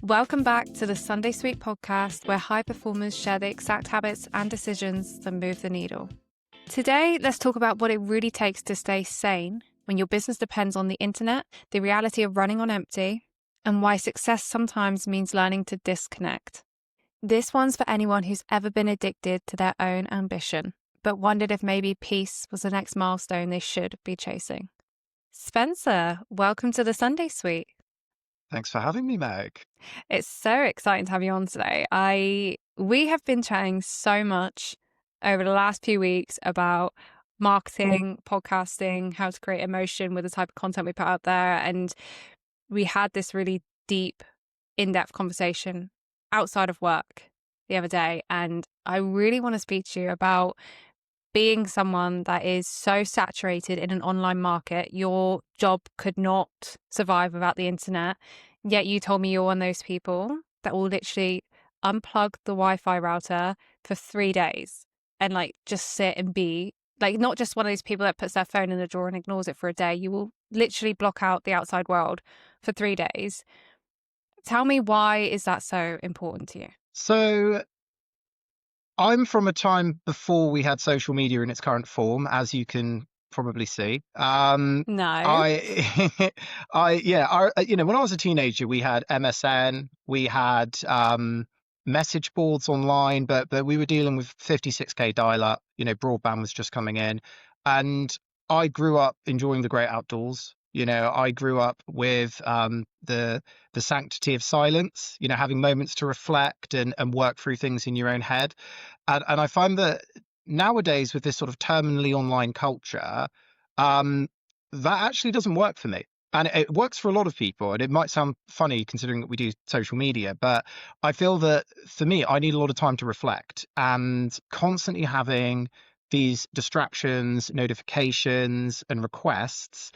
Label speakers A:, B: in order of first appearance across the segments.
A: Welcome back to the Sunday Sweet podcast, where high performers share the exact habits and decisions that move the needle. Today, let's talk about what it really takes to stay sane when your business depends on the internet, the reality of running on empty, and why success sometimes means learning to disconnect. This one's for anyone who's ever been addicted to their own ambition, but wondered if maybe peace was the next milestone they should be chasing. Spencer, welcome to the Sunday Suite.
B: Thanks for having me, Meg.
A: It's so exciting to have you on today. We have been chatting so much over the last few weeks about marketing, podcasting, how to create emotion with the type of content we put out there. And we had this really deep, in-depth conversation outside of work the other day. And I really want to speak to you about being someone that is so saturated in an online market. Your job could not survive without the internet. Yet you told me you're one of those people that will literally unplug the Wi-Fi router for 3 days and just sit and be not just one of these people that puts their phone in the drawer and ignores it for a day. You will literally block out the outside world for 3 days. Tell me, why is that so important to you?
B: So I'm from a time before we had social media in its current form, as you can probably see.
A: No.
B: when I was a teenager, we had MSN, we had message boards online, but we were dealing with 56k dial-up. Broadband was just coming in, and I grew up enjoying the great outdoors. I grew up with the sanctity of silence, having moments to reflect and work through things in your own head. And I find that nowadays, with this sort of terminally online culture, that actually doesn't work for me. And it works for a lot of people. And it might sound funny considering that we do social media, but I feel that for me, I need a lot of time to reflect, and constantly having these distractions, notifications, and requests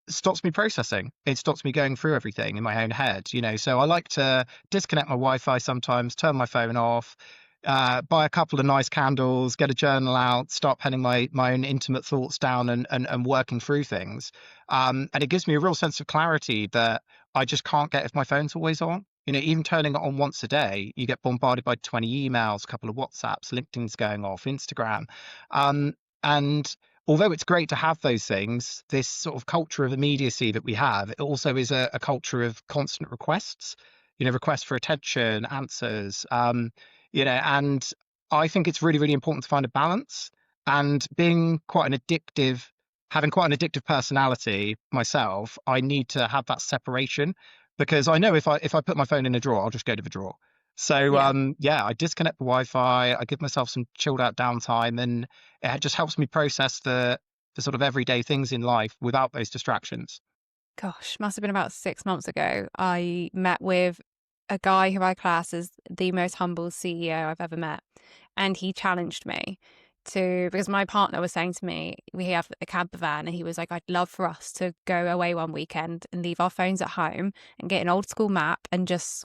B: stops me processing. It stops me going through everything in my own head, So I like to disconnect my Wi-Fi sometimes, turn my phone off, buy a couple of nice candles, get a journal out, start penning my own intimate thoughts down and working through things. And it gives me a real sense of clarity that I just can't get if my phone's always on. Even turning it on once a day, you get bombarded by 20 emails, a couple of WhatsApps, LinkedIn's going off, Instagram. And although it's great to have those things, this sort of culture of immediacy that we have, it also is a culture of constant requests, requests for attention, answers, and I think it's really, really important to find a balance. And having quite an addictive personality myself, I need to have that separation, because I know if I put my phone in a drawer, I'll just go to the drawer. So I disconnect the Wi-Fi, I give myself some chilled out downtime, and it just helps me process the sort of everyday things in life without those distractions.
A: Gosh, must have been about 6 months ago. I met with a guy who I class as the most humble CEO I've ever met. And he challenged me because my partner was saying to me, we have a camper van, and he was like, I'd love for us to go away one weekend and leave our phones at home and get an old school map and just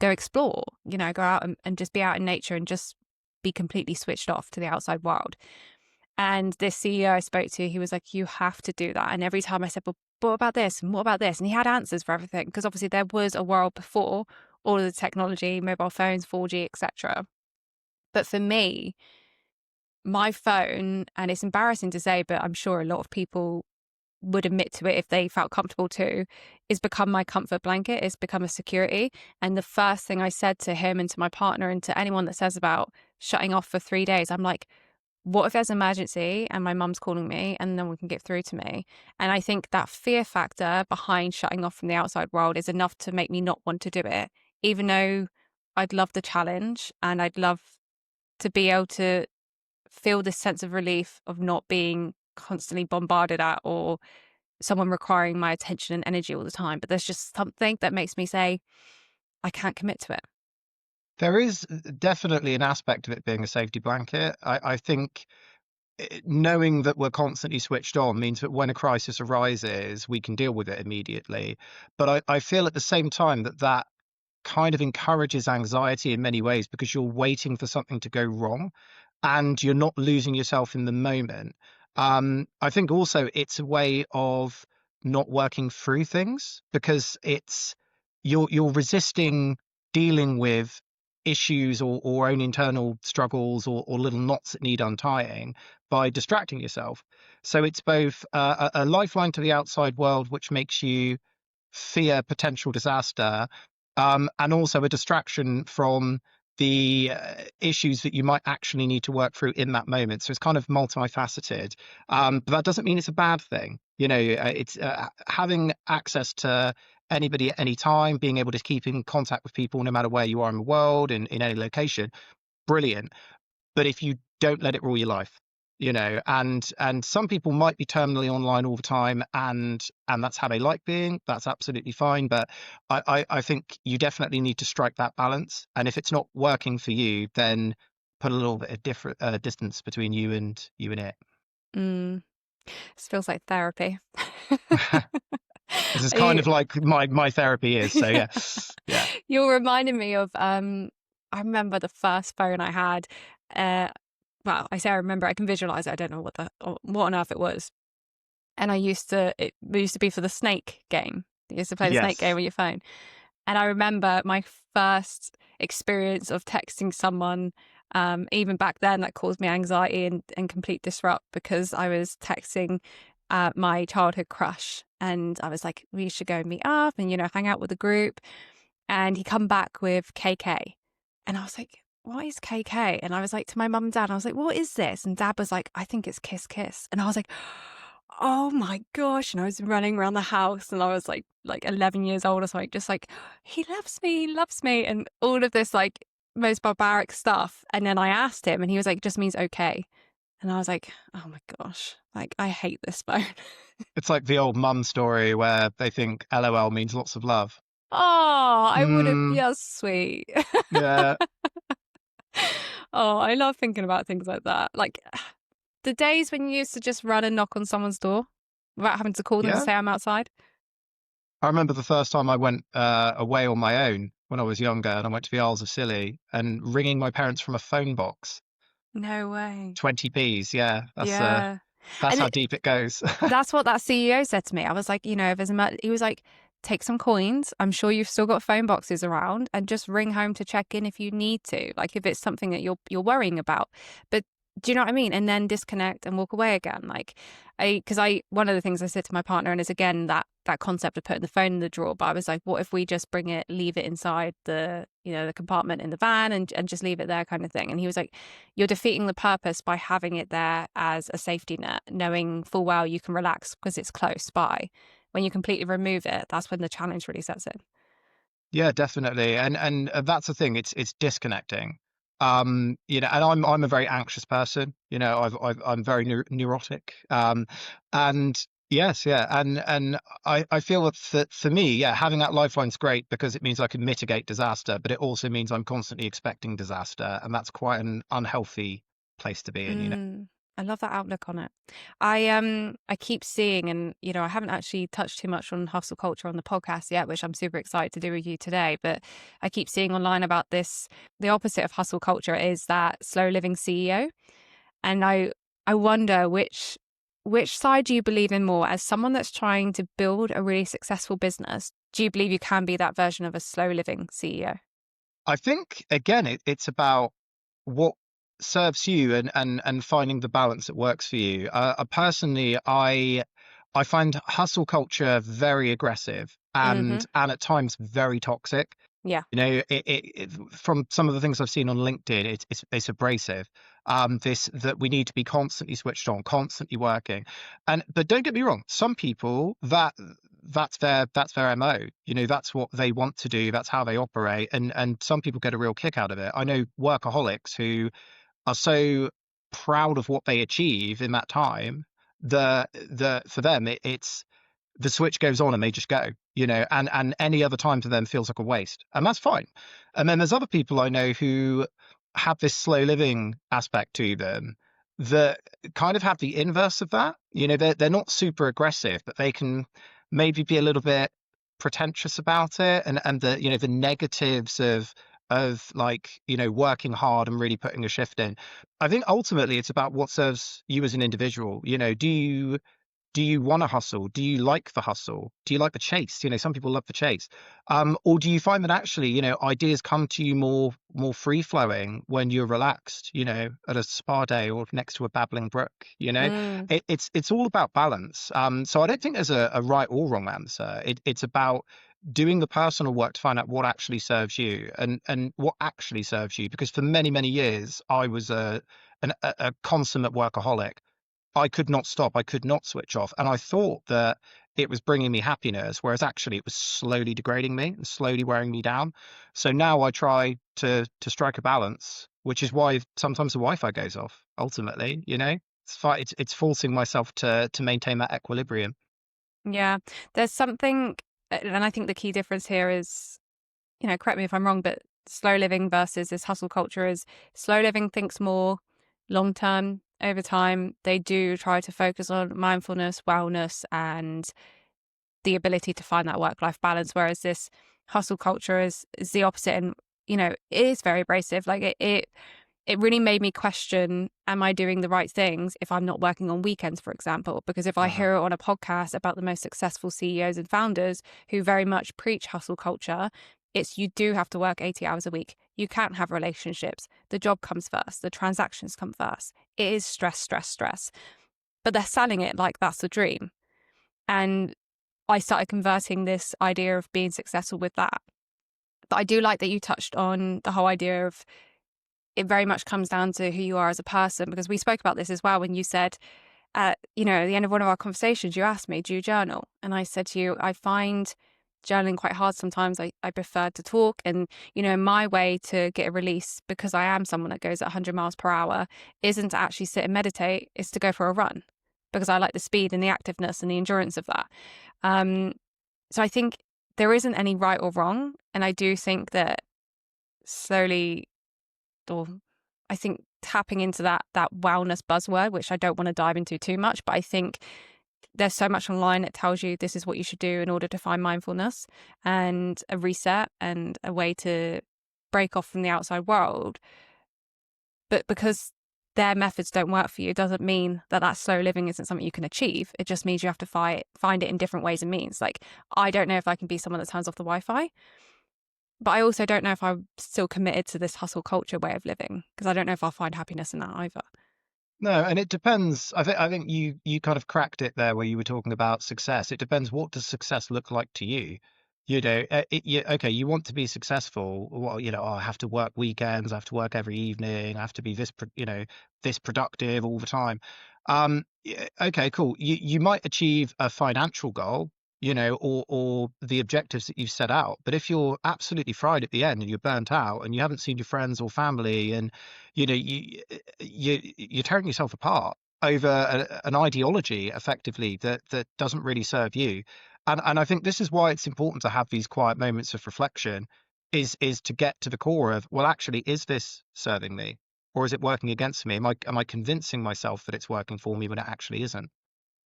A: go explore, go out and just be out in nature and just be completely switched off to the outside world. And this CEO I spoke to, he was like, you have to do that. And every time I said, well, what about this? And what about this? And he had answers for everything, because obviously there was a world before all of the technology, mobile phones, 4G, etc. But for me, my phone, and it's embarrassing to say, but I'm sure a lot of people would admit to it if they felt comfortable too, is become my comfort blanket. It's become a security. And the first thing I said to him and to my partner and to anyone that says about shutting off for 3 days, I'm like, what if there's an emergency and my mum's calling me and no one can get through to me? And I think that fear factor behind shutting off from the outside world is enough to make me not want to do it, even though I'd love the challenge and I'd love to be able to feel this sense of relief of not being constantly bombarded at or someone requiring my attention and energy all the time. But there's just something that makes me say, I can't commit to it.
B: There is definitely an aspect of it being a safety blanket. I think knowing that we're constantly switched on means that when a crisis arises, we can deal with it immediately. But I feel at the same time that kind of encourages anxiety in many ways, because you're waiting for something to go wrong and you're not losing yourself in the moment. I think also it's a way of not working through things, because it's you're resisting dealing with issues or own internal struggles or little knots that need untying by distracting yourself. So it's both a lifeline to the outside world, which makes you fear potential disaster, and also a distraction from the issues that you might actually need to work through in that moment. So it's kind of multifaceted. But that doesn't mean it's a bad thing. It's having access to anybody at any time, being able to keep in contact with people no matter where you are in the world, in any location, brilliant. But if you don't let it rule your life, and some people might be terminally online all the time, and that's how they like being, that's absolutely fine. But I think you definitely need to strike that balance, and if it's not working for you, then put a little bit of different distance between you and it.
A: Mm, this feels like therapy.
B: This is kind
A: You-
B: of like my therapy is, so yeah. Yeah.
A: You're reminding me of I remember the first phone I had. Uh well, I say I remember, I can visualize it. I don't know what on earth it was. And it used to be for the snake game. You used to play the snake game
B: Yes.
A: on your phone. And I remember my first experience of texting someone, even back then, that caused me anxiety and complete disrupt, because I was texting my childhood crush. And I was like, we should go meet up and, hang out with the group. And he come back with KK. And I was like, what is KK? And I was like, to my mum and dad, I was like, what is this? And dad was like, I think it's Kiss Kiss. And I was like, oh my gosh. And I was running around the house, and I was like 11 years old or something, just like, he loves me. And all of this like most barbaric stuff. And then I asked him, and he was like, just means okay. And I was like, oh my gosh, like I hate this phone.
B: It's like the old mum story where they think LOL means lots of love.
A: Oh, I would have,
B: Mm,
A: yeah, sweet.
B: yeah.
A: Oh, I love thinking about things like that. Like the days when you used to just run and knock on someone's door without having to call them to
B: Yeah.
A: say I'm outside.
B: I remember the first time I went away on my own when I was younger, and I went to the Isles of Scilly and ringing my parents from a phone box.
A: No way.
B: 20p's. Yeah,
A: Yeah.
B: that's
A: And
B: how deep it goes.
A: that's what that CEO said to me. I was like, if there's he was like, take some coins. I'm sure you've still got phone boxes around, and just ring home to check in if you need to. Like if it's something that you're worrying about. But do you know what I mean? And then disconnect and walk away again. Like one of the things I said to my partner, and it's again that concept of putting the phone in the drawer. But I was like, what if we just leave it inside the compartment in the van, and just leave it there, kind of thing. And he was like, you're defeating the purpose by having it there as a safety net, knowing full well you can relax because it's close by. When you completely remove it, that's when the challenge really sets in.
B: Yeah, definitely. And that's the thing. It's disconnecting. And I'm a very anxious person. I'm very neurotic. And yes, yeah, and I feel that for me, yeah, having that lifeline's great because it means I can mitigate disaster, but it also means I'm constantly expecting disaster, and that's quite an unhealthy place to be in.
A: Mm, I love that outlook on it. I keep seeing, and I haven't actually touched too much on hustle culture on the podcast yet, which I'm super excited to do with you today. But I keep seeing online about this. The opposite of hustle culture is that slow living CEO, and I wonder which side do you believe in more? As someone that's trying to build a really successful business, do you believe you can be that version of a slow living CEO?
B: I think again, it's about what serves you and finding the balance that works for you. Personally, I find hustle culture very aggressive
A: Mm-hmm.
B: and at times very toxic.
A: Yeah.
B: From some of the things I've seen on LinkedIn, it's abrasive. This that we need to be constantly switched on, constantly working, but don't get me wrong. Some people that's their MO. That's what they want to do. That's how they operate, and some people get a real kick out of it. I know workaholics who are so proud of what they achieve in that time. The for them it's the switch goes on and they just go, and any other time to them feels like a waste. And that's fine. And then there's other people I know who have this slow living aspect to them that kind of have the inverse of that. They're not super aggressive, but they can maybe be a little bit pretentious about it, and the negatives of like working hard and really putting a shift in. I think ultimately it's about what serves you as an individual. Do you Do you want to hustle? Do you like the hustle? Do you like the chase? Some people love the chase. Or do you find that actually, ideas come to you more free flowing when you're relaxed, at a spa day or next to a babbling brook?
A: Mm,
B: It's all about balance. So I don't think there's a right or wrong answer. It's about doing the personal work to find out what actually serves you, and what actually serves you. Because for many, many years, I was a consummate workaholic. I could not stop. I could not switch off. And I thought that it was bringing me happiness, whereas actually it was slowly degrading me and slowly wearing me down. So now I try to strike a balance, which is why sometimes the Wi-Fi goes off. Ultimately, it's forcing myself to maintain that equilibrium.
A: yeah. There's something, and I think the key difference here is, correct me if I'm wrong, but slow living versus this hustle culture is slow living thinks more long term over time. They do try to focus on mindfulness, wellness, and the ability to find that work life balance. Whereas this hustle culture is the opposite. And, it is very abrasive. Like it really made me question, am I doing the right things if I'm not working on weekends, for example? Because if I
B: Uh-huh.
A: hear it on a podcast about the most successful CEOs and founders who very much preach hustle culture, it's you do have to work 80 hours a week. You can't have relationships. The job comes first. The transactions come first. It is stress, stress, stress. But they're selling it like that's the dream. And I started converting this idea of being successful with that. But I do like that you touched on the whole idea of it very much comes down to who you are as a person, because we spoke about this as well when you said, at the end of one of our conversations, you asked me, do you journal? And I said to you, I find journaling quite hard sometimes. I prefer to talk. And, my way to get a release, because I am someone that goes at 100 miles per hour, isn't to actually sit and meditate, is to go for a run, because I like the speed and the activeness and the endurance of that. Um, so I think there isn't any right or wrong. And I do think that slowly, or I think tapping into that wellness buzzword, which I don't want to dive into too much, but I think there's so much online that tells you this is what you should do in order to find mindfulness and a reset and a way to break off from the outside world. But because their methods don't work for you doesn't mean that slow living isn't something you can achieve. It just means you have to find it in different ways and means. Like, I don't know if I can be someone that turns off the Wi-Fi, but I also don't know if I'm still committed to this hustle culture way of living, because I don't know if I'll find happiness in that either.
B: No, and it depends. I think you kind of cracked it there where you were talking about success. It depends, what does success look like to you? Okay, you want to be successful. Well, oh, I have to work weekends, I have to work every evening, I have to be this productive all the time. Okay, cool. You might achieve a financial goal, or the objectives that you've set out. But if you're absolutely fried at the end and you're burnt out and you haven't seen your friends or family, and you're tearing yourself apart over an ideology, effectively, that doesn't really serve you. And I think this is why it's important to have these quiet moments of reflection, is to get to the core of, well, actually, is this serving me, or is it working against me? Am I convincing myself that it's working for me when it actually isn't?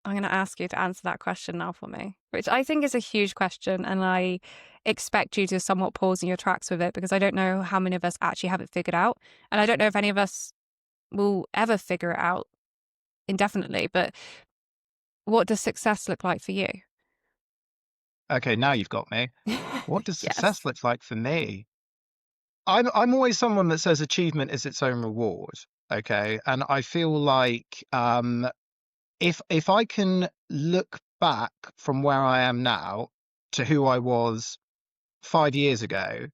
A: I'm going to ask you to answer that question now for me, which I think is a huge question. And I expect you to somewhat pause in your tracks with it, because I don't know how many of us actually have it figured out. And I don't know if any of us will ever figure it out indefinitely. But what does success look like for you?
B: Okay, now you've got me. What does success
A: Yes.
B: look like for me? I'm always someone that says achievement is its own reward. Okay, and I feel like, if I can look back from where I am now to who I was 5 years ago,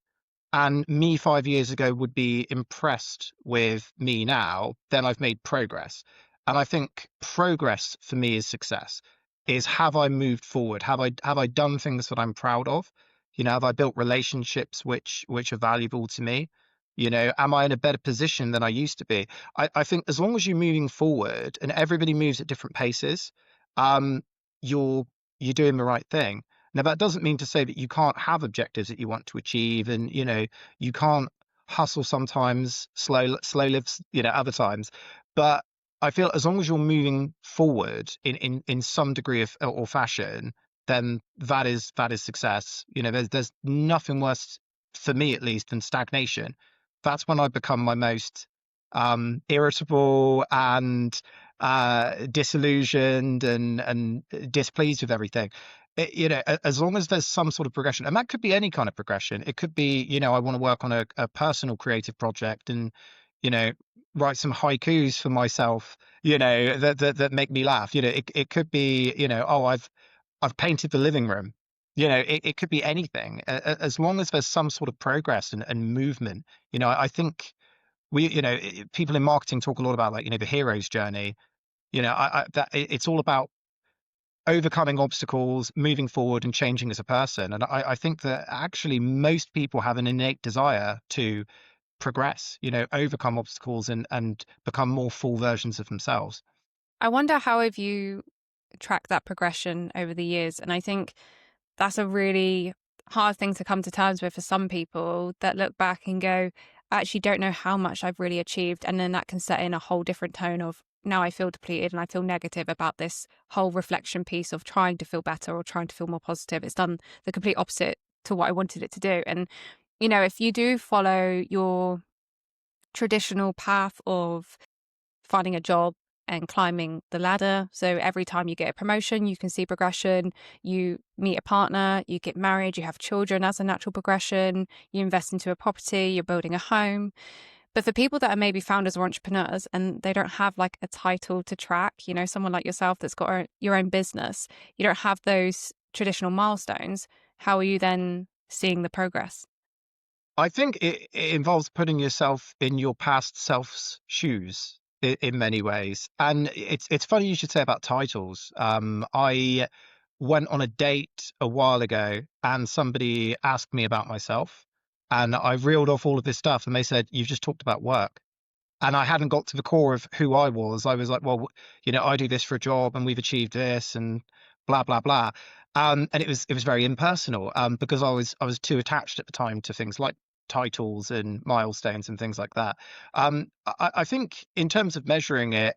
B: and me 5 years ago would be impressed with me now, then I've made progress. And I think progress for me is success. Is, have I moved forward? Have I done things that I'm proud of? Have I built relationships which are valuable to me? Am I in a better position than I used to be? I think as long as you're moving forward, and everybody moves at different paces, um, you're you're doing the right thing. Now, that doesn't mean to say that you can't have objectives that you want to achieve, and you can't hustle sometimes, slow lives, other times. But I feel as long as you're moving forward in some degree of or fashion, then that is success. There's nothing worse, for me at least, than stagnation. That's when I become my most irritable, and disillusioned and displeased with everything. As long as there's some sort of progression, and that could be any kind of progression. It could be, I want to work on a personal creative project and, you know, write some haikus for myself, that make me laugh. It could be, oh, I've painted the living room. It could be anything. As long as there's some sort of progress and movement. I think people in marketing talk a lot about, like, the hero's journey. It's all about overcoming obstacles, moving forward, and changing as a person. And I think that actually most people have an innate desire to progress, overcome obstacles and become more full versions of themselves.
A: I wonder how have you tracked that progression over the years? And I think that's a really hard thing to come to terms with for some people that look back and go, I actually don't know how much I've really achieved. And then that can set in a whole different tone of now I feel depleted and I feel negative about this whole reflection piece of trying to feel better or trying to feel more positive. It's done the complete opposite to what I wanted it to do. And, if you do follow your traditional path of finding a job and climbing the ladder. So every time you get a promotion, you can see progression. You meet a partner, you get married, you have children as a natural progression. You invest into a property, you're building a home. But for people that are maybe founders or entrepreneurs and they don't have like a title to track, someone like yourself that's got your own business, you don't have those traditional milestones. How are you then seeing the progress?
B: I think it involves putting yourself in your past self's shoes in many ways. And it's funny you should say about titles. I went on a date a while ago and somebody asked me about myself. And I reeled off all of this stuff and they said, "You've just talked about work." And I hadn't got to the core of who I was. I was like, well, I do this for a job and we've achieved this and blah, blah, blah. And it was very impersonal, because I was too attached at the time to things like titles and milestones and things like that. I think in terms of measuring it,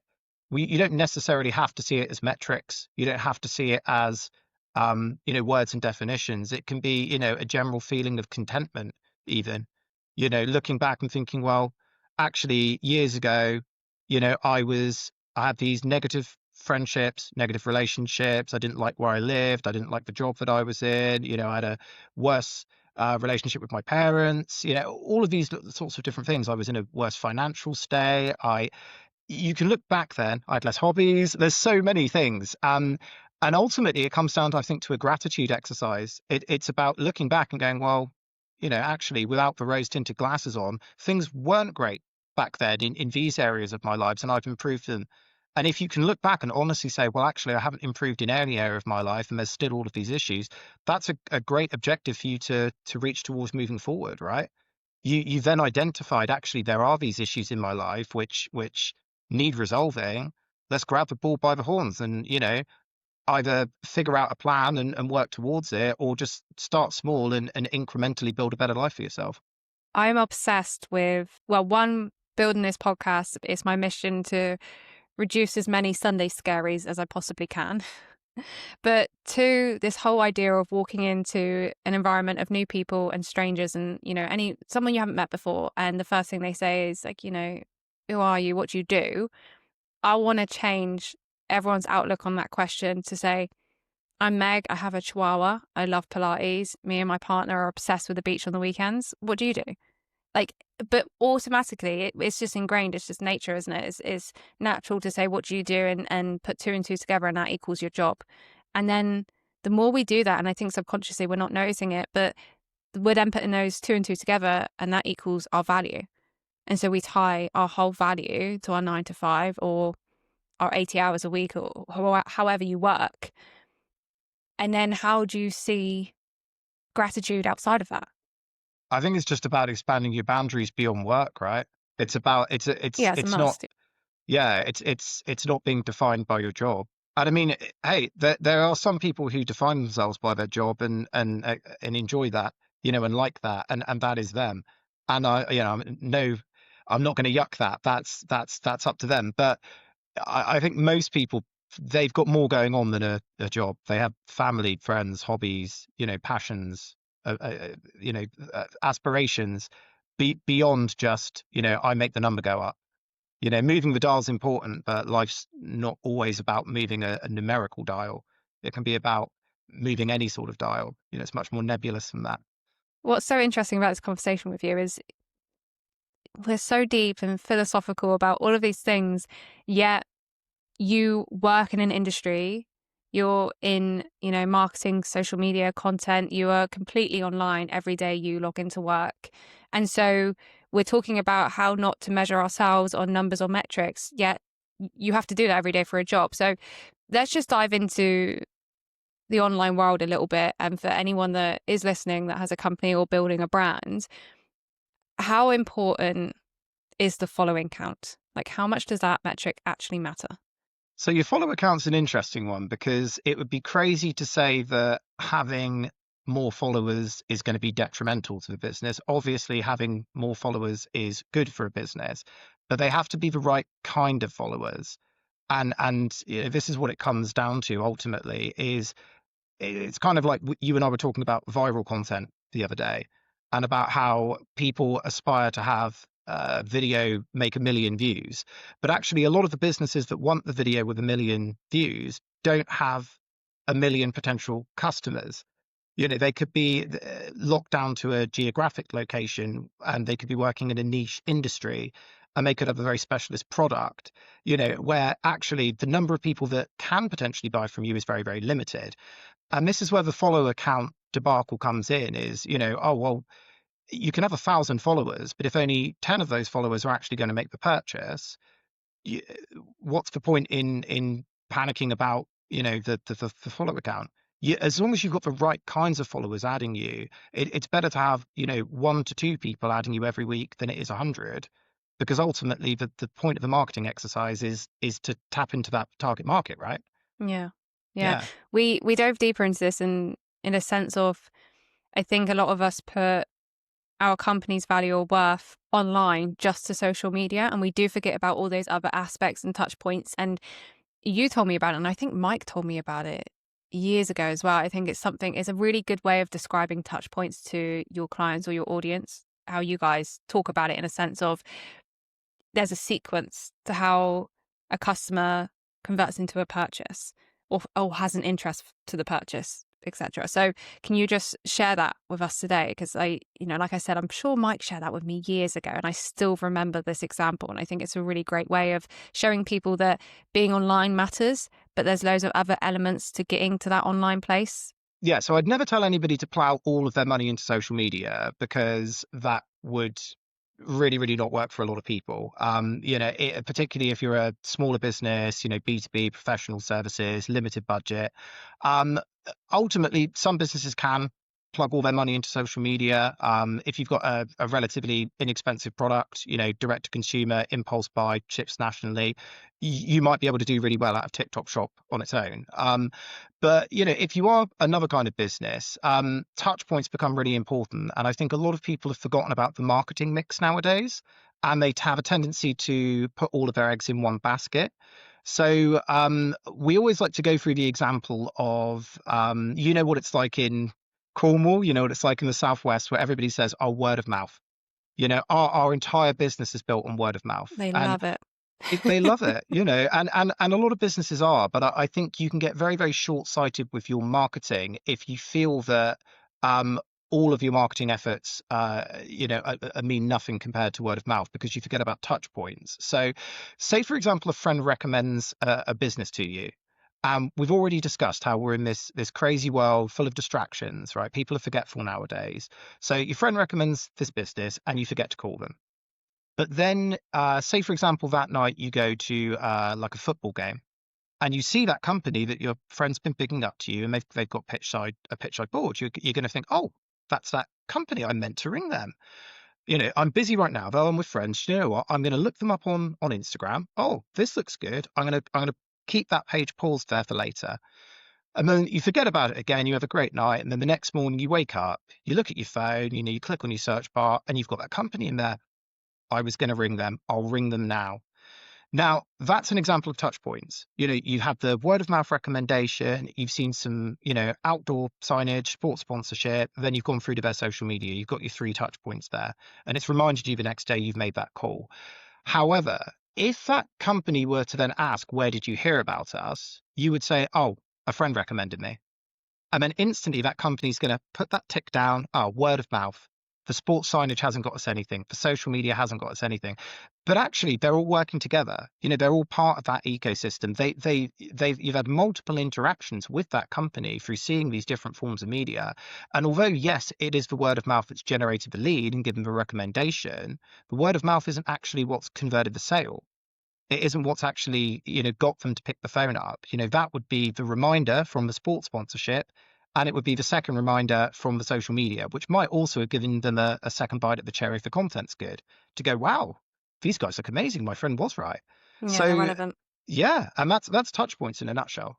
B: you don't necessarily have to see it as metrics. You don't have to see it as, words and definitions. It can be, a general feeling of contentment, even, looking back and thinking, well, actually years ago, I had these negative friendships, negative relationships. I didn't like where I lived. I didn't like the job that I was in. I had a worse relationship with my parents. All of these sorts of different things. I was in a worse financial state. You can look back then, I had less hobbies. There's so many things. And ultimately it comes down to, I think, to a gratitude exercise. It's about looking back and going, well, actually, without the rose tinted glasses on, things weren't great back then in these areas of my lives, and I've improved them. And if you can look back and honestly say, well, actually, I haven't improved in any area of my life and there's still all of these issues, that's a great objective for you to reach towards moving forward, right? You then identified, actually, there are these issues in my life which need resolving. Let's grab the bull by the horns and, either figure out a plan and work towards it, or just start small and incrementally build a better life for yourself.
A: I'm obsessed with, well, one, building this podcast. It's my mission to reduce as many Sunday scaries as I possibly can. But two, this whole idea of walking into an environment of new people and strangers and, someone you haven't met before. And the first thing they say is like, who are you? What do you do? I want to change everyone's outlook on that question to say, I'm Meg. I have a chihuahua. I love Pilates. Me and my partner are obsessed with the beach on the weekends. What do you do? Like, but automatically it's just ingrained. It's just nature, isn't it? It's natural to say, what do you do? And put two and two together and that equals your job. And then the more we do that, and I think subconsciously we're not noticing it, but we're then putting those two and two together and that equals our value. And so we tie our whole value to our 9 to 5 or our 80 hours a week or however you work. And then how do you see gratitude outside of that?
B: I think it's just about expanding your boundaries beyond work, right? It's about
A: Yeah, it's a
B: it's not
A: must.
B: yeah, it's not being defined by your job. And I mean, hey, there are some people who define themselves by their job and enjoy that, and like that, and that is them. And no, I'm not going to yuck that. That's up to them. But I think most people, they've got more going on than a job. They have family, friends, hobbies, passions, aspirations beyond just, I make the number go up. Moving the dial is important, but life's not always about moving a numerical dial. It can be about moving any sort of dial. It's much more nebulous than that.
A: What's so interesting about this conversation with you is we're so deep and philosophical about all of these things, yet you work in an industry, you're in, marketing, social media, content, you are completely online every day you log into work. And so we're talking about how not to measure ourselves on numbers or metrics, yet you have to do that every day for a job. So let's just dive into the online world a little bit. And for anyone that is listening that has a company or building a brand, how important is the following count? Like, how much does that metric actually matter?
B: So your follower count's an interesting one, because it would be crazy to say that having more followers is going to be detrimental to the business. Obviously, having more followers is good for a business, but they have to be the right kind of followers. And this is what it comes down to ultimately. Is It's kind of like you and I were talking about viral content the other day, and about how people aspire to have video make 1 million views. But actually, a lot of the businesses that want the video with 1 million views don't have 1 million potential customers. They could be locked down to a geographic location, and they could be working in a niche industry, and they could have a very specialist product, where actually the number of people that can potentially buy from you is very, very limited. And this is where the follower count debacle comes in, is, oh, well, you can have 1,000 followers, but if only 10 of those followers are actually going to make the purchase, you, what's the point in panicking about, the follower count? As long as you've got the right kinds of followers adding you, it's better to have, 1 to 2 people adding you every week than it is 100, because ultimately the point of the marketing exercise is to tap into that target market, right?
A: Yeah. Yeah.
B: Yeah.
A: We dove deeper into this in a sense of, I think a lot of us put our company's value or worth online just to social media, and we do forget about all those other aspects and touch points. And you told me about it, and I think Mike told me about it years ago as well. I think it's a really good way of describing touch points to your clients or your audience, how you guys talk about it in a sense of there's a sequence to how a customer converts into a purchase or has an interest to the purchase, etc. So can you just share that with us today? Because like I said, I'm sure Mike shared that with me years ago, and I still remember this example. And I think it's a really great way of showing people that being online matters, but there's loads of other elements to getting to that online place.
B: Yeah, so I'd never tell anybody to plow all of their money into social media, because that would really, really not work for a lot of people. Particularly if you're a smaller business, B2B, professional services, limited budget. Um, Ultimately, some businesses can plug all their money into social media. If you've got a relatively inexpensive product, direct to consumer, impulse buy, ships nationally, you might be able to do really well out of TikTok Shop on its own. But if you are another kind of business, touch points become really important. And I think a lot of people have forgotten about the marketing mix nowadays, and they have a tendency to put all of their eggs in one basket. So we always like to go through the example of, what it's like in Cornwall, what it's like in the Southwest, where everybody says, "Oh, word of mouth." Our entire business is built on word of mouth,
A: They
B: and
A: love it.
B: they love it, and a lot of businesses are. But I think you can get very, very short-sighted with your marketing if you feel that um, all of your marketing efforts, mean nothing compared to word of mouth, because you forget about touch points. So, say for example, a friend recommends a business to you. We've already discussed how we're in this crazy world full of distractions, right? People are forgetful nowadays. So your friend recommends this business, and you forget to call them. But then, say for example, that night you go to like a football game, and you see that company that your friend's been bigging up to you, and they've got a pitch side board. You're going to think, oh, that's that company. I meant to ring them. I'm busy right now, though I'm with friends. You know what? I'm going to look them up on Instagram. Oh, this looks good. I'm going to keep that page paused there for later. And then you forget about it again. You have a great night, and then the next morning you wake up, you look at your phone, you click on your search bar, and you've got that company in there. I was going to ring them. I'll ring them now. Now, that's an example of touch points. You have the word of mouth recommendation, you've seen some, outdoor signage, sports sponsorship, then you've gone through to their social media, you've got your 3 touch points there, and it's reminded you the next day you've made that call. However, If that company were to then ask, where did you hear about us? You would say, oh, a friend recommended me. And then instantly that company's going to put that tick down. Oh, word of mouth. The sports signage hasn't got us anything. The social media hasn't got us anything. But actually, they're all working together. They're all part of that ecosystem. You've had multiple interactions with that company through seeing these different forms of media. And although, yes, it is the word of mouth that's generated the lead and given the recommendation, the word of mouth isn't actually what's converted the sale. It isn't what's actually, got them to pick the phone up. That would be the reminder from the sports sponsorship, and it would be the second reminder from the social media, which might also have given them a second bite at the cherry if the content's good, to go, wow, these guys look amazing. My friend was right.
A: Yeah, they're
B: So
A: relevant.
B: yeah, and that's touch points in a nutshell.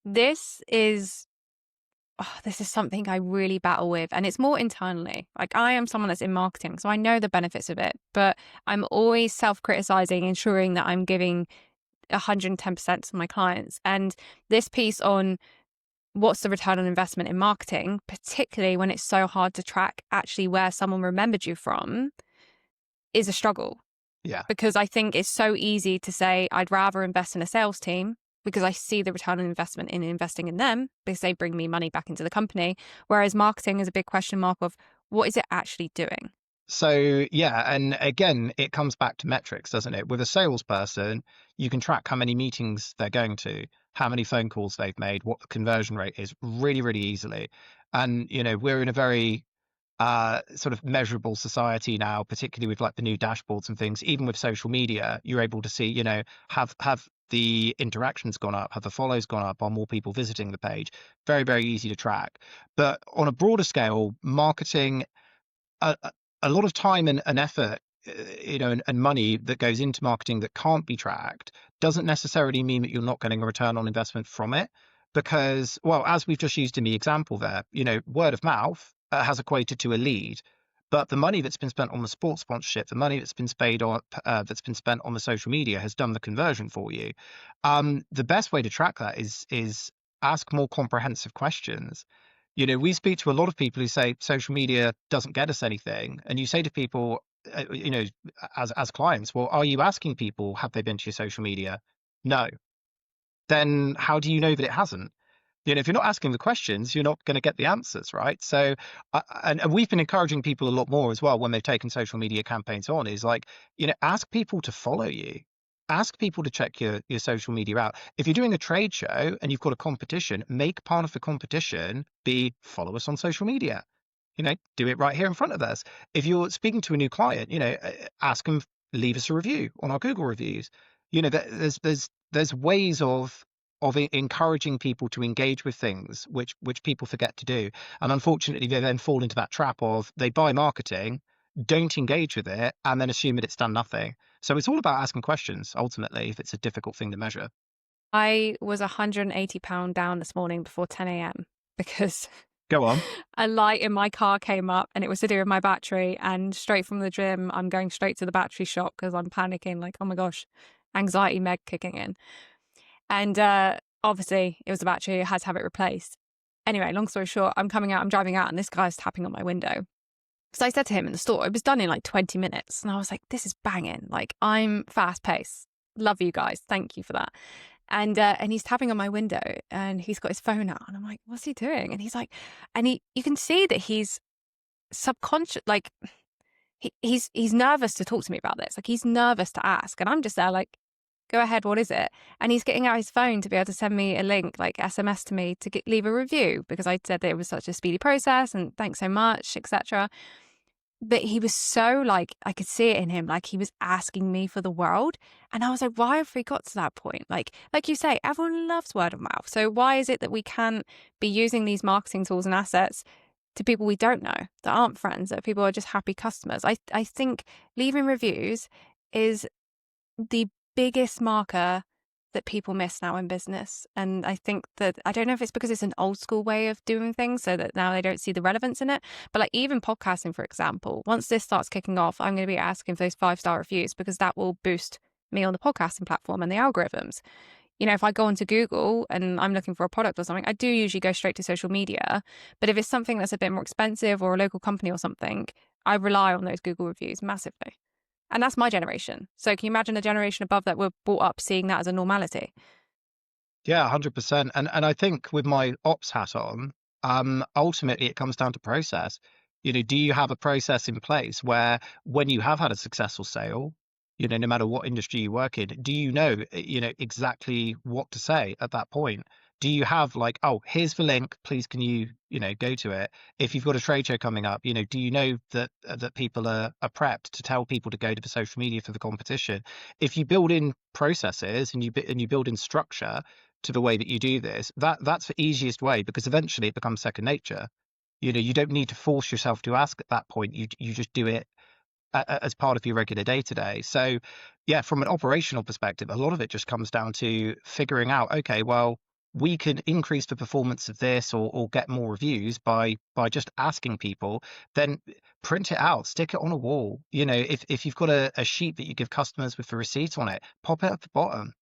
A: This is this is something I really battle with, and it's more internally. Like, I am someone that's in marketing, so I know the benefits of it, but I'm always self-criticizing, ensuring that I'm giving 110% to my clients. And this piece on what's the return on investment in marketing, particularly when it's so hard to track actually where someone remembered you from, is a struggle.
B: Yeah.
A: Because I think it's so easy to say, I'd rather invest in a sales team because I see the return on investment in investing in them because they bring me money back into the company. Whereas marketing is a big question mark of what is it actually doing?
B: So yeah, and again, it comes back to metrics, doesn't it? With a salesperson, you can track how many meetings they're going to, how many phone calls they've made, what the conversion rate is really, really easily. And we're in a very sort of measurable society now, particularly with like the new dashboards and things. Even with social media, you're able to see, have the interactions gone up, have the follows gone up, are more people visiting the page? Very, very easy to track. But on a broader scale, marketing, a, a lot of time and effort, and money that goes into marketing that can't be tracked doesn't necessarily mean that you're not getting a return on investment from it. Because, well, as we've just used in the example there, word of mouth has equated to a lead. But the money that's been spent on the sports sponsorship, the money that's been spent on the social media has done the conversion for you. The best way to track that is ask more comprehensive questions. We speak to a lot of people who say social media doesn't get us anything. And you say to people, you know, as clients, well, are you asking people, have they been to your social media? No. Then how do you know that it hasn't? If you're not asking the questions, you're not going to get the answers, right? So, and we've been encouraging people a lot more as well when they've taken social media campaigns on, is like, ask people to follow you. Ask people to check your social media out. If you're doing a trade show and you've got a competition, make part of the competition be follow us on social media. Do it right here in front of us. If you're speaking to a new client, ask them, leave us a review on our Google reviews. There's ways of encouraging people to engage with things which people forget to do. And unfortunately, they then fall into that trap of they buy marketing, don't engage with it, and then assume that it's done nothing. So it's all about asking questions, ultimately, if it's a difficult thing to measure.
A: I was £180 down this morning before 10 a.m. because
B: Go on.
A: a light in my car came up and it was to do with my battery. And straight from the gym, I'm going straight to the battery shop because I'm panicking, like, oh my gosh, anxiety meg kicking in. And obviously, it was the battery, I had to have it replaced. Anyway, long story short, I'm coming out, I'm driving out, and this guy's tapping on my window. So I said to him in the store, it was done in like 20 minutes. And I was like, this is banging. Like, I'm fast paced. Love you guys. Thank you for that. And he's tapping on my window and he's got his phone out. And I'm like, what's he doing? And he's like, you can see that he's subconscious, like he's nervous to talk to me about this. Like, he's nervous to ask. And I'm just there like, go ahead, what is it? And he's getting out his phone to be able to send me a link, like SMS to me to leave a review because I said that it was such a speedy process and thanks so much, etc. But he was so like, I could see it in him, like he was asking me for the world. And I was like, why have we got to that point? Like you say, everyone loves word of mouth. So why is it that we can't be using these marketing tools and assets to people we don't know, that aren't friends, that people are just happy customers? I think leaving reviews is the biggest marker that people miss now in business. And I think that, I don't know if it's because it's an old school way of doing things so that now they don't see the relevance in it. But like even podcasting, for example, once this starts kicking off, I'm going to be asking for those 5-star reviews because that will boost me on the podcasting platform and the algorithms. If I go onto Google and I'm looking for a product or something, I do usually go straight to social media. But if it's something that's a bit more expensive or a local company or something, I rely on those Google reviews massively. And that's my generation. So can you imagine the generation above that were brought up seeing that as a normality?
B: Yeah, 100%. And I think with my ops hat on, ultimately it comes down to process. Do you have a process in place where when you have had a successful sale, no matter what industry you work in, do exactly what to say at that point? Do you have like, oh, here's the link, please can you, go to it? If you've got a trade show coming up, do you know that people are prepped to tell people to go to the social media for the competition? If you build in processes and you build in structure to the way that you do this, that's the easiest way, because eventually it becomes second nature. You don't need to force yourself to ask at that point. You just do it as part of your regular day to day. So yeah, from an operational perspective, a lot of it just comes down to figuring out, okay, well, we can increase the performance of this, or get more reviews by just asking people. Then print it out, stick it on a wall. If you've got a sheet that you give customers with the receipt on it, pop it at the bottom.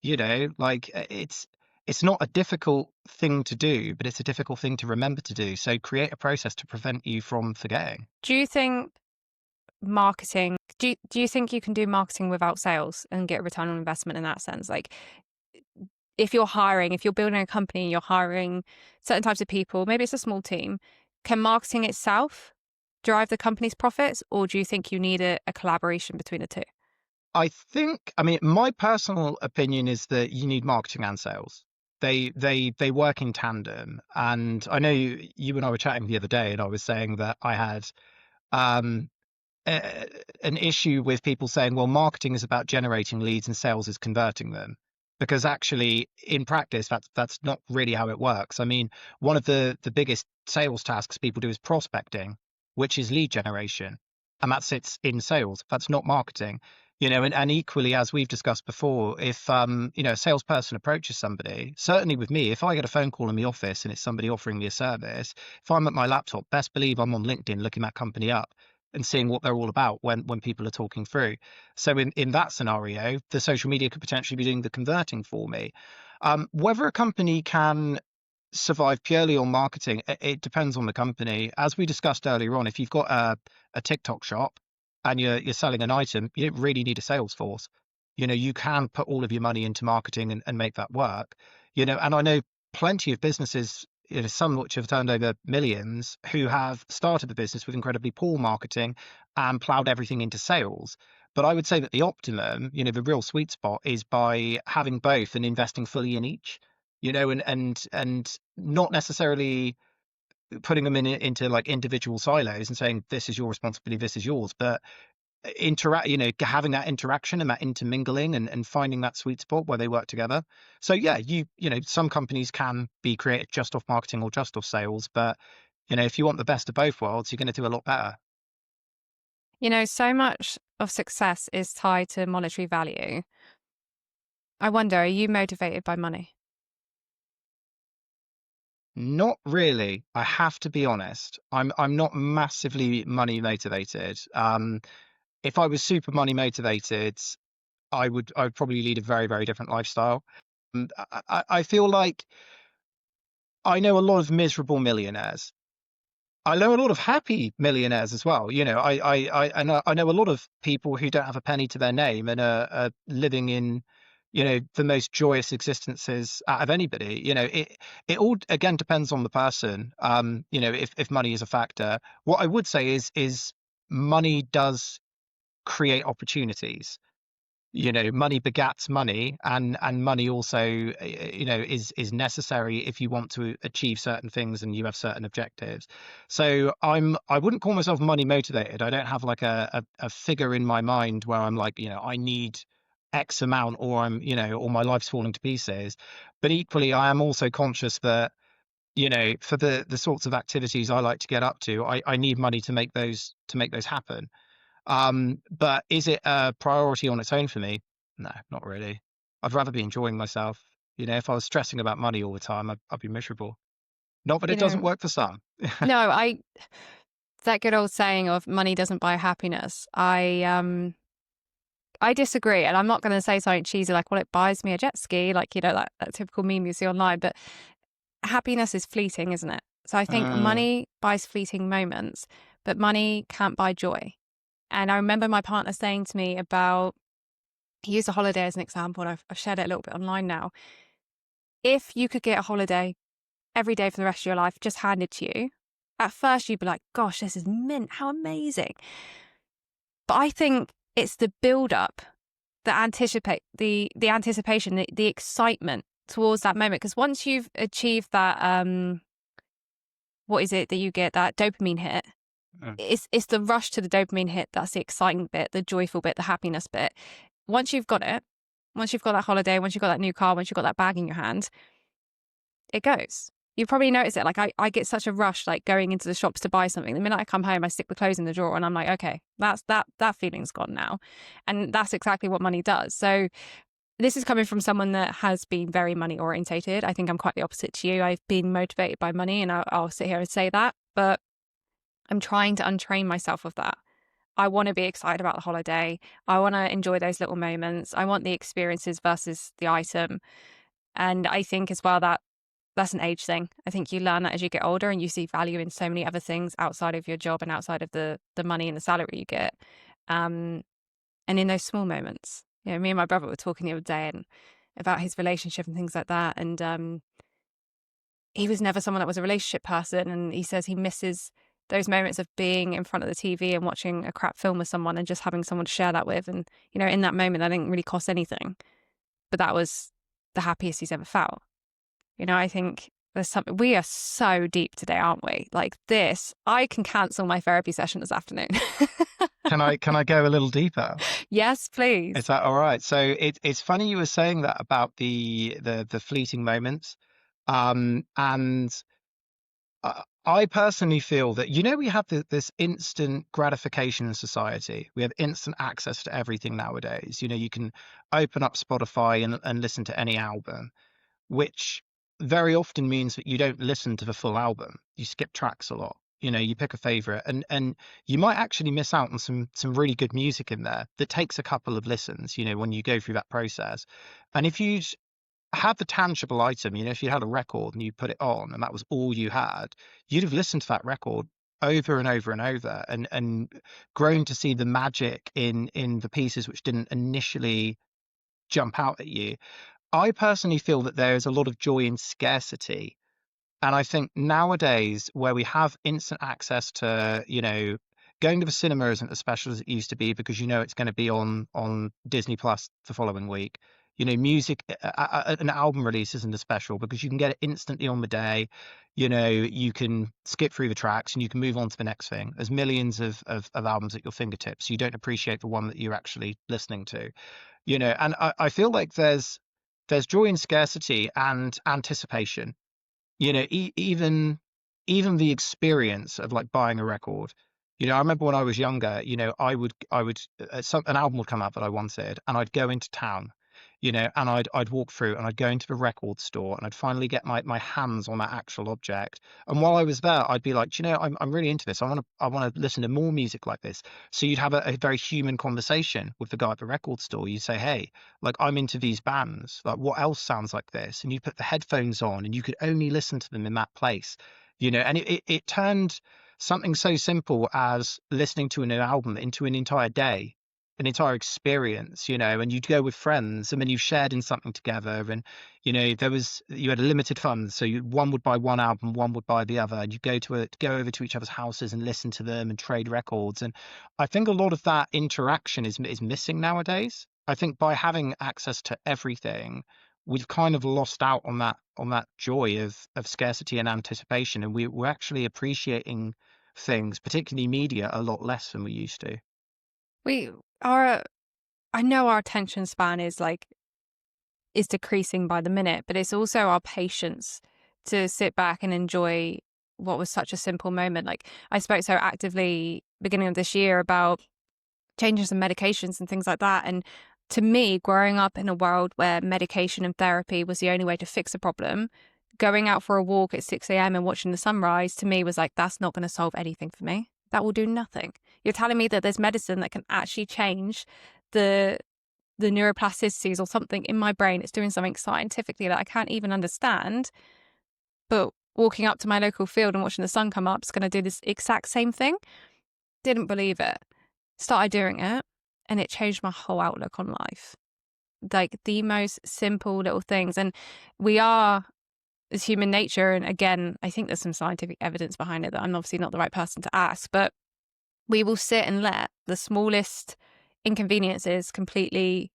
B: It's not a difficult thing to do, but it's a difficult thing to remember to do. So create a process to prevent you from forgetting.
A: Do you think marketing, do you think you can do marketing without sales and get a return on investment in that sense? Like if you're building a company, you're hiring certain types of people, maybe it's a small team, can marketing itself drive the company's profits, or do you think you need a collaboration between the two?
B: I mean, my personal opinion is that you need marketing and sales. They work in tandem. And I know you and I were chatting the other day, and I was saying that I had um an issue with people saying, well, marketing is about generating leads and sales is converting them. Because actually, in practice, that's not really how it works. I mean, one of the biggest sales tasks people do is prospecting, which is lead generation, and that sits in sales. That's not marketing. And equally, as we've discussed before, if a salesperson approaches somebody, certainly with me, if I get a phone call in the office and it's somebody offering me a service, if I'm at my laptop, best believe I'm on LinkedIn looking that company up and seeing what they're all about when people are talking through. So in that scenario, the social media could potentially be doing the converting for me. Whether a company can survive purely on marketing, it depends on the company. As we discussed earlier on, if you've got a TikTok shop and you're selling an item, you don't really need a sales force. You can put all of your money into marketing and make that work. And I know plenty of businesses, some which have turned over millions, who have started the business with incredibly poor marketing and plowed everything into sales. But I would say that the optimum, the real sweet spot, is by having both and investing fully in each. And not necessarily putting them into like individual silos and saying this is your responsibility, this is yours, but having that interaction and that intermingling, and finding that sweet spot where they work together. So yeah, some companies can be created just off marketing or just off sales, but if you want the best of both worlds, you're going to do a lot better.
A: So much of success is tied to monetary value. I wonder, are you motivated by money?
B: Not really. I have to be honest. I'm not massively money motivated. If I was super money motivated, I would probably lead a very, very different lifestyle. And I feel like I know a lot of miserable millionaires. I know a lot of happy millionaires as well. I know a lot of people who don't have a penny to their name and are living in, the most joyous existences out of anybody. It all again depends on the person. If money is a factor, what I would say is money does create opportunities. Money begats money, and money also is necessary if you want to achieve certain things and you have certain objectives. So I wouldn't call myself money motivated. I don't have like a figure in my mind where I'm like, I need X amount, or or my life's falling to pieces. But equally, I am also conscious that for the sorts of activities I like to get up to, I need money to make those happen. But is it a priority on its own for me? No, not really. I'd rather be enjoying myself. If I was stressing about money all the time, I'd be miserable. Not that
A: You
B: it doesn't
A: know,
B: work for some.
A: no, that good old saying of money doesn't buy happiness. I disagree, and I'm not going to say something cheesy like, well, it buys me a jet ski, like, that typical meme you see online, but happiness is fleeting, isn't it? So I think
B: Mm,
A: money buys fleeting moments, but money can't buy joy. And I remember my partner saying to me about, he used a holiday as an example, and I've shared it a little bit online now. If you could get a holiday every day for the rest of your life just handed to you, at first you'd be like, gosh, this is mint, how amazing. But I think it's the build up, the anticipation, the excitement towards that moment. Because once you've achieved that, what is it that you get, that dopamine hit?
B: Mm.
A: It's the rush to the dopamine hit that's the exciting bit, the joyful bit, the happiness bit. Once you've got it, once you've got that holiday, once you've got that new car, once you've got that bag in your hand, it goes. You probably notice it. Like I get such a rush, like going into the shops to buy something. The minute I come home, I stick the clothes in the drawer and I'm like, okay, that feeling's gone now. And that's exactly what money does. So this is coming from someone that has been very money orientated. I think I'm quite the opposite to you. I've been motivated by money, and I'll sit here and say that, but I'm trying to untrain myself of that. I want to be excited about the holiday. I want to enjoy those little moments. I want the experiences versus the item. And I think as well that that's an age thing. I think you learn that as you get older and you see value in so many other things outside of your job and outside of the money and the salary you get. And in those small moments. You know, me and my brother were talking the other day and about his relationship and things like that. And he was never someone that was a relationship person. And he says he misses those moments of being in front of the TV and watching a crap film with someone and just having someone to share that with. And, you know, in that moment, that didn't really cost anything, but that was the happiest he's ever felt. You know, I think there's something, we are so deep today, aren't we? Like this, I can cancel my therapy session this afternoon.
B: Can I go a little deeper?
A: Yes, please.
B: Is that all right? So it's funny you were saying that about the fleeting moments, and I personally feel that, we have this instant gratification in society. We have instant access to everything nowadays. You can open up Spotify and listen to any album, which very often means that you don't listen to the full album. You skip tracks a lot. You pick a favorite, and you might actually miss out on some really good music in there that takes a couple of listens, when you go through that process. And if you had the tangible item, if you had a record and you put it on and that was all you had, you'd have listened to that record over and over and over, and grown to see the magic in the pieces which didn't initially jump out at you. I personally feel that there is a lot of joy in scarcity. And I think nowadays, where we have instant access to, going to the cinema isn't as special as it used to be, because it's going to be on Disney Plus the following week. Music, an album release isn't as special because you can get it instantly on the day. You can skip through the tracks and you can move on to the next thing. There's millions of albums at your fingertips. So you don't appreciate the one that you're actually listening to. And I feel like there's joy in scarcity and anticipation. Even the experience of like buying a record. I remember when I was younger, I would an album would come out that I wanted, and I'd go into town, and I'd walk through and I'd go into the record store and I'd finally get my hands on that actual object. And while I was there, I'd be like, I'm really into this. I want to listen to more music like this. So you'd have a very human conversation with the guy at the record store. You'd say, hey, like, I'm into these bands. Like, what else sounds like this? And you put the headphones on and you could only listen to them in that place. And it turned something so simple as listening to a new album into an entire day, an entire experience, and you'd go with friends and then you shared in something together. And, you had a limited funds. So one would buy one album, one would buy the other, and you go over to each other's houses and listen to them and trade records. And I think a lot of that interaction is missing nowadays. I think by having access to everything, we've kind of lost out on that joy of scarcity and anticipation. And we're actually appreciating things, particularly media, a lot less than we used to.
A: We are, I know our attention span is decreasing by the minute, but it's also our patience to sit back and enjoy what was such a simple moment. Like, I spoke so actively beginning of this year about changes in medications and things like that. And to me, growing up in a world where medication and therapy was the only way to fix a problem, going out for a walk at 6 a.m. and watching the sunrise, to me was like, that's not going to solve anything for me. That will do nothing. You're telling me that there's medicine that can actually change the neuroplasticities or something in my brain. It's doing something scientifically that I can't even understand. But walking up to my local field and watching the sun come up is going to do this exact same thing. Didn't believe it. started doing it, and it changed my whole outlook on life. Like the most simple little things. And we are, as human nature, and again, I think there's some scientific evidence behind it that I'm obviously not the right person to ask, but we will sit and let the smallest inconveniences completely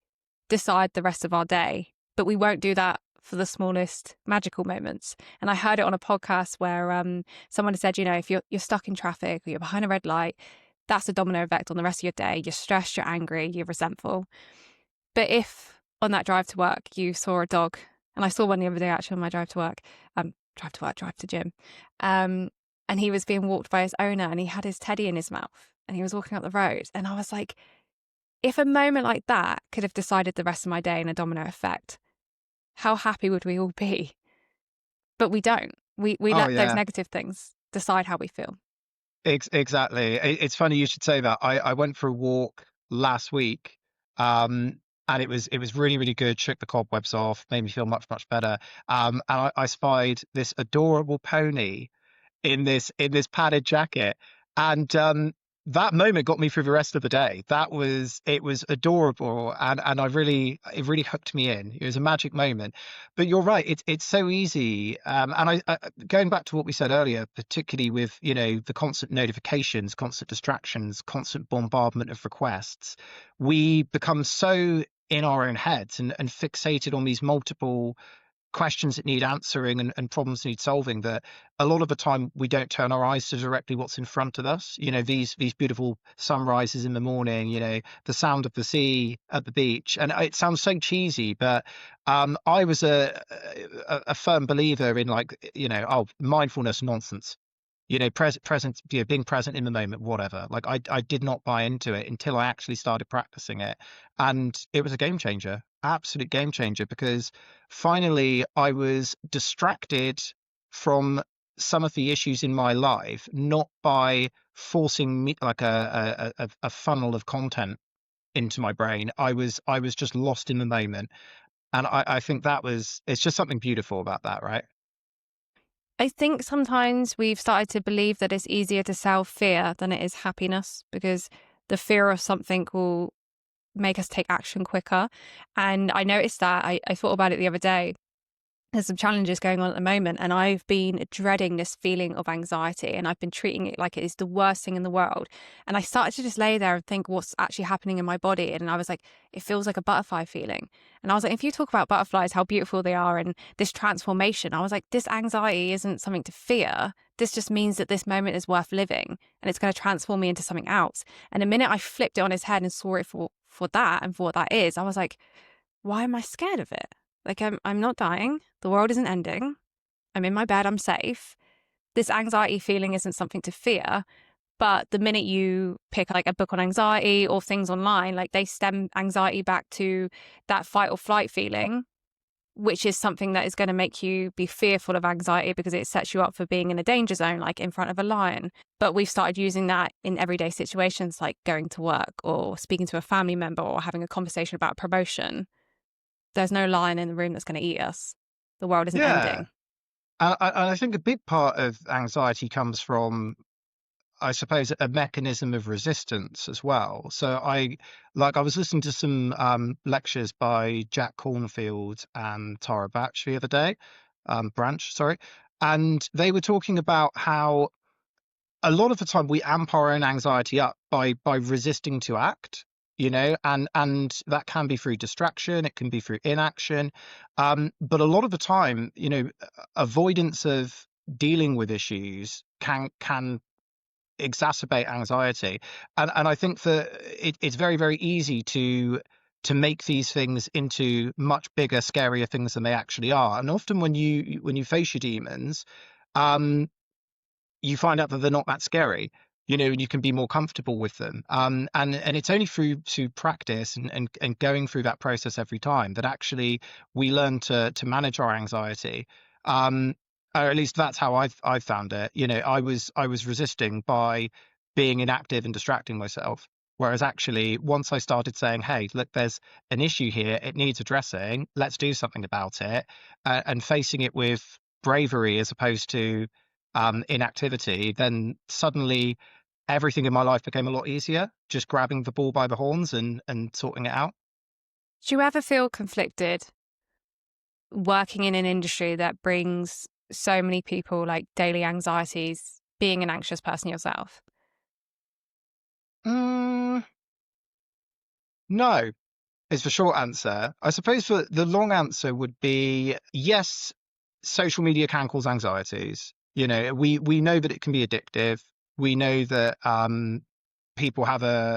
A: decide the rest of our day. But we won't do that for the smallest magical moments. And I heard it on a podcast where someone said, if you're stuck in traffic or you're behind a red light, that's a domino effect on the rest of your day. You're stressed, you're angry, you're resentful. But if on that drive to work you saw a dog, and I saw one the other day actually on my drive to work, drive to gym, and he was being walked by his owner and he had his teddy in his mouth and he was walking up the road. And I was like, if a moment like that could have decided the rest of my day in a domino effect, how happy would we all be? But we don't. We
B: Oh
A: let those
B: yeah.
A: negative things decide how we feel.
B: Exactly. It's funny you should say that. I went for a walk last week, and it was really really good. Shook the cobwebs off, made me feel much better. And I spied this adorable pony in this padded jacket, and that moment got me through the rest of the day. It was adorable, and it really hooked me in. It was a magic moment. But you're right, it's so easy. And I going back to what we said earlier, particularly with the constant notifications, constant distractions, constant bombardment of requests, we become so in our own heads and fixated on these multiple questions that need answering and problems need solving, that a lot of the time we don't turn our eyes to directly what's in front of us. These beautiful sunrises in the morning, the sound of the sea at the beach. And it sounds so cheesy, but I was a firm believer in, like, mindfulness nonsense. Present, being present in the moment, whatever. Like, I did not buy into it until I actually started practicing it. And it was a game changer, absolute game changer, because finally I was distracted from some of the issues in my life, not by forcing me like a funnel of content into my brain. I was just lost in the moment. And I think it's just something beautiful about that, right?
A: I think sometimes we've started to believe that it's easier to sell fear than it is happiness, because the fear of something will make us take action quicker. And I noticed that I thought about it the other day. There's some challenges going on at the moment, and I've been dreading this feeling of anxiety, and I've been treating it like it is the worst thing in the world. And I started to just lay there and think what's actually happening in my body. And I was like, it feels like a butterfly feeling. And I was like, if you talk about butterflies, how beautiful they are, and this transformation, I was like, this anxiety isn't something to fear. This just means that this moment is worth living and it's going to transform me into something else. And the minute I flipped it on its head and saw it for that and for what that is, I was like, why am I scared of it? Like, I'm not dying. The world isn't ending. I'm in my bed. I'm safe. This anxiety feeling isn't something to fear. But the minute you pick like a book on anxiety or things online, like they stem anxiety back to that fight or flight feeling, which is something that is going to make you be fearful of anxiety because it sets you up for being in a danger zone, like in front of a lion. But we've started using that in everyday situations, like going to work or speaking to a family member or having a conversation about a promotion. There's no lion in the room that's going to eat us. The world isn't
B: Yeah.
A: ending.
B: I think a big part of anxiety comes from, I suppose, a mechanism of resistance as well. So I was listening to some lectures by Jack Cornfield and Tara Batch the other day, Branch, sorry, and they were talking about how a lot of the time we amp our own anxiety up by resisting to act, and that can be through distraction, it can be through inaction, but a lot of the time, avoidance of dealing with issues can exacerbate anxiety. And I think that it's very very easy to make these things into much bigger, scarier things than they actually are. And often when you face your demons, um you find out that they're not that scary, and you can be more comfortable with them. And it's only through practice and going through that process every time that actually we learn to manage our anxiety. Um, or at least that's how I've found it. I was resisting by being inactive and distracting myself. Whereas actually, once I started saying, "Hey, look, there's an issue here. It needs addressing. Let's do something about it," and facing it with bravery as opposed to inactivity, then suddenly everything in my life became a lot easier, just grabbing the ball by the horns and sorting it out.
A: Do you ever feel conflicted working in an industry that brings so many people like daily anxieties, being an anxious person yourself?
B: Mm, no, is the short answer. I suppose the long answer would be yes, social media can cause anxieties. We know that it can be addictive. We know that people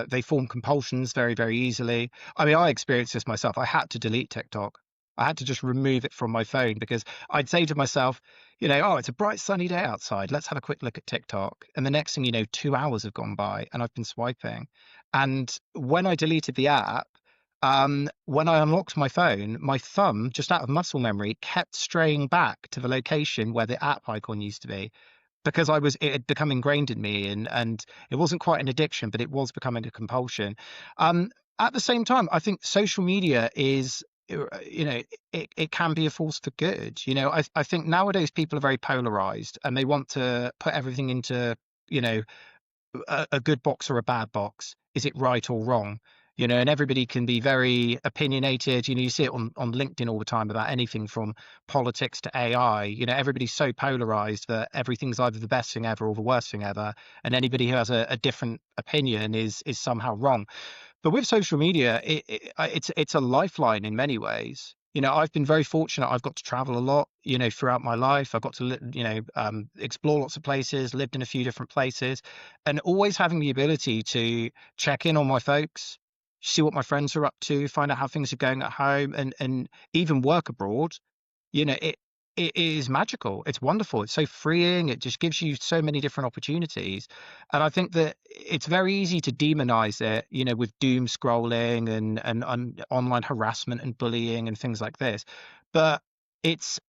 B: they form compulsions very, very easily. I mean, I experienced this myself. I had to delete TikTok. I had to just remove it from my phone because I'd say to myself, oh, it's a bright sunny day outside. Let's have a quick look at TikTok. And the next thing you know, 2 hours have gone by and I've been swiping. And when I deleted the app, when I unlocked my phone, my thumb, just out of muscle memory, kept straying back to the location where the app icon used to be because it had become ingrained in me, and it wasn't quite an addiction, but it was becoming a compulsion. At the same time, I think social media is, it can be a force for good. I think nowadays people are very polarized and they want to put everything into, you know, a good box or a bad box. Is it right or wrong? And everybody can be very opinionated. You see it on LinkedIn all the time about anything from politics to AI. Everybody's so polarized that everything's either the best thing ever or the worst thing ever. And anybody who has a different opinion is somehow wrong. But with social media, it's a lifeline in many ways. I've been very fortunate. I've got to travel a lot, throughout my life. I've got to, explore lots of places, lived in a few different places, and always having the ability to check in on my folks, see what my friends are up to, find out how things are going at home, and even work abroad. It is magical. It's wonderful. It's so freeing. It just gives you so many different opportunities. And I think that it's very easy to demonize it, with doom scrolling and online harassment and bullying and things like this. But it's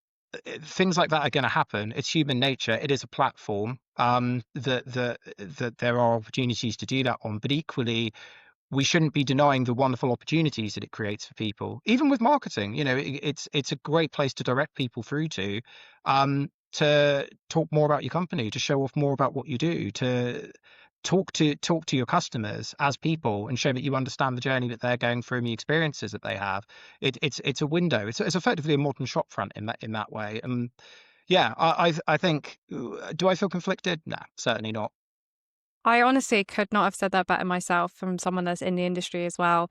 B: things like that are going to happen. It's human nature. It is a platform, that there are opportunities to do that on. But equally, we shouldn't be denying the wonderful opportunities that it creates for people. Even with marketing, it's a great place to direct people through to talk more about your company, to show off more about what you do, to talk to your customers as people and show that you understand the journey that they're going through and the experiences that they have. It's a window. It's effectively a modern shop front in that way. And yeah, I think, do I feel conflicted? Nah, certainly not.
A: I honestly could not have said that better myself from someone that's in the industry as well.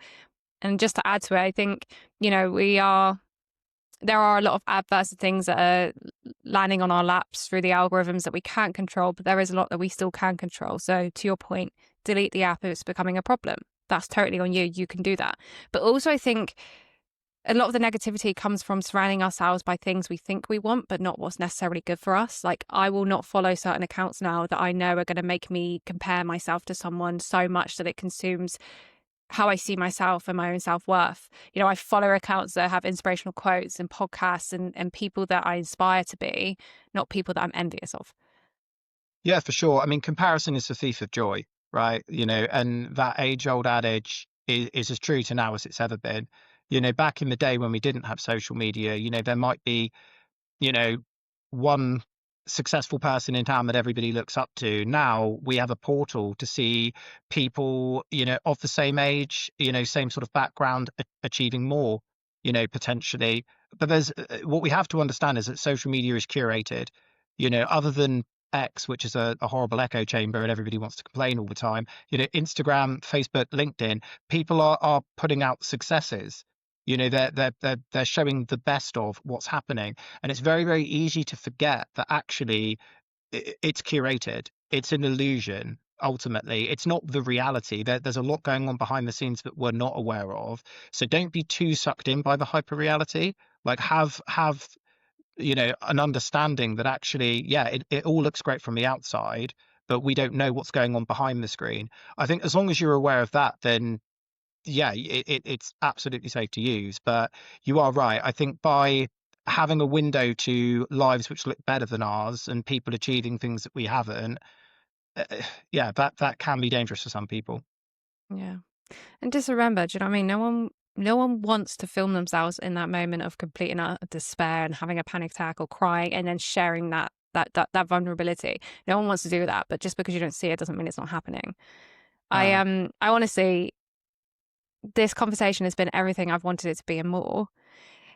A: And just to add to it, I think, there are a lot of adverse things that are landing on our laps through the algorithms that we can't control, but there is a lot that we still can control. So to your point, delete the app if it's becoming a problem. That's totally on you. You can do that. But also I think a lot of the negativity comes from surrounding ourselves by things we think we want, but not what's necessarily good for us. Like, I will not follow certain accounts now that I know are going to make me compare myself to someone so much that it consumes how I see myself and my own self-worth. I follow accounts that have inspirational quotes and podcasts and people that I inspire to be, not people that I'm envious of.
B: Yeah, for sure. I mean, comparison is the thief of joy, right? And that age-old adage is as true to now as it's ever been. Back in the day when we didn't have social media, there might be, you know, one successful person in town that everybody looks up to. Now we have a portal to see people, of the same age, same sort of background, achieving more, potentially. But there's what we have to understand is that social media is curated, other than X, which is a horrible echo chamber and everybody wants to complain all the time. Instagram, Facebook, LinkedIn, people are putting out successes. They're showing the best of what's happening, and it's very, very easy to forget that actually it's curated. It's an illusion. Ultimately, it's not the reality. There's a lot going on behind the scenes that we're not aware of. So don't be too sucked in by the hyper reality. Like, have an understanding that actually, yeah, it all looks great from the outside, but we don't know what's going on behind the screen. I think as long as you're aware of that, then yeah, it's absolutely safe to use. But you are right. I think by having a window to lives which look better than ours and people achieving things that we haven't, uh, yeah, that can be dangerous for some people.
A: Yeah. And just remember, do you know what I mean? No one wants to film themselves in that moment of complete and utter despair and having a panic attack or crying and then sharing that that vulnerability. No one wants to do that, but just because you don't see it doesn't mean it's not happening.
B: Uh,
A: I honestly, this conversation has been everything I've wanted it to be and more,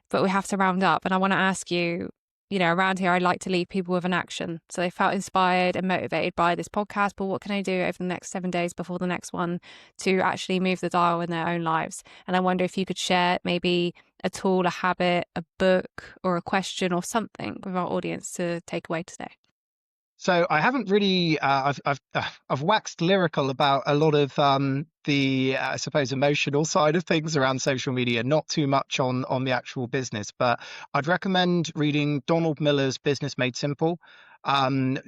A: but we have to round up. And I want to ask you, around here, I like to leave people with an action. So they felt inspired and motivated by this podcast, but what can I do over the next 7 days before the next one to actually move the dial in their own lives? And I wonder if you could share maybe a tool, a habit, a book, or a question or something with our audience to take away today.
B: So I haven't really, I've waxed lyrical about a lot of the, I suppose, emotional side of things around social media, not too much on the actual business. But I'd recommend reading Donald Miller's Business Made Simple,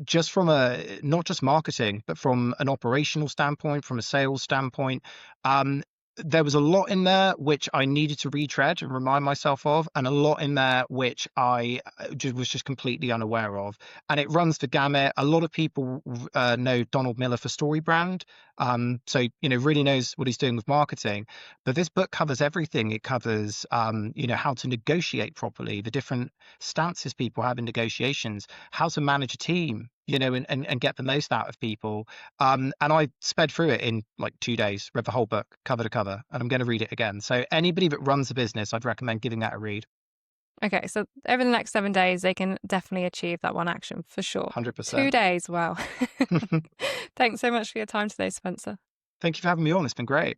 B: just from a not just marketing, but from an operational standpoint, from a sales standpoint. There was a lot in there which I needed to retread and remind myself of, and a lot in there which I was just completely unaware of. And it runs the gamut. A lot of people know Donald Miller for StoryBrand, so really knows what he's doing with marketing. But this book covers everything. It covers how to negotiate properly, the different stances people have in negotiations, how to manage a team, and get the most out of people. And I sped through it in like 2 days, read the whole book cover to cover, and I'm going to read it again. So anybody that runs a business, I'd recommend giving that a read.
A: Okay, so over the next 7 days, they can definitely achieve that one action for sure. 2
B: 100%.
A: days, wow. Thanks so much for your time today, Spencer.
B: Thank you for having me on. It's been great.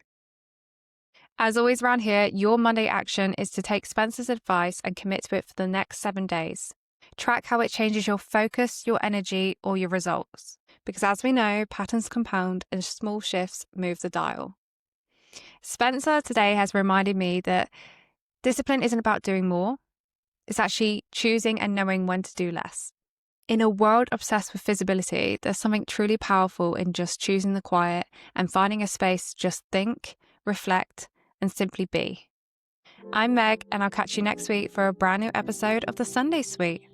A: As always around here, your Monday action is to take Spencer's advice and commit to it for the next 7 days. Track how it changes your focus, your energy, or your results. Because as we know, patterns compound and small shifts move the dial. Spencer today has reminded me that discipline isn't about doing more. It's actually choosing and knowing when to do less. In a world obsessed with visibility, there's something truly powerful in just choosing the quiet and finding a space to just think, reflect, and simply be. I'm Meg, and I'll catch you next week for a brand new episode of The Sunday Suite.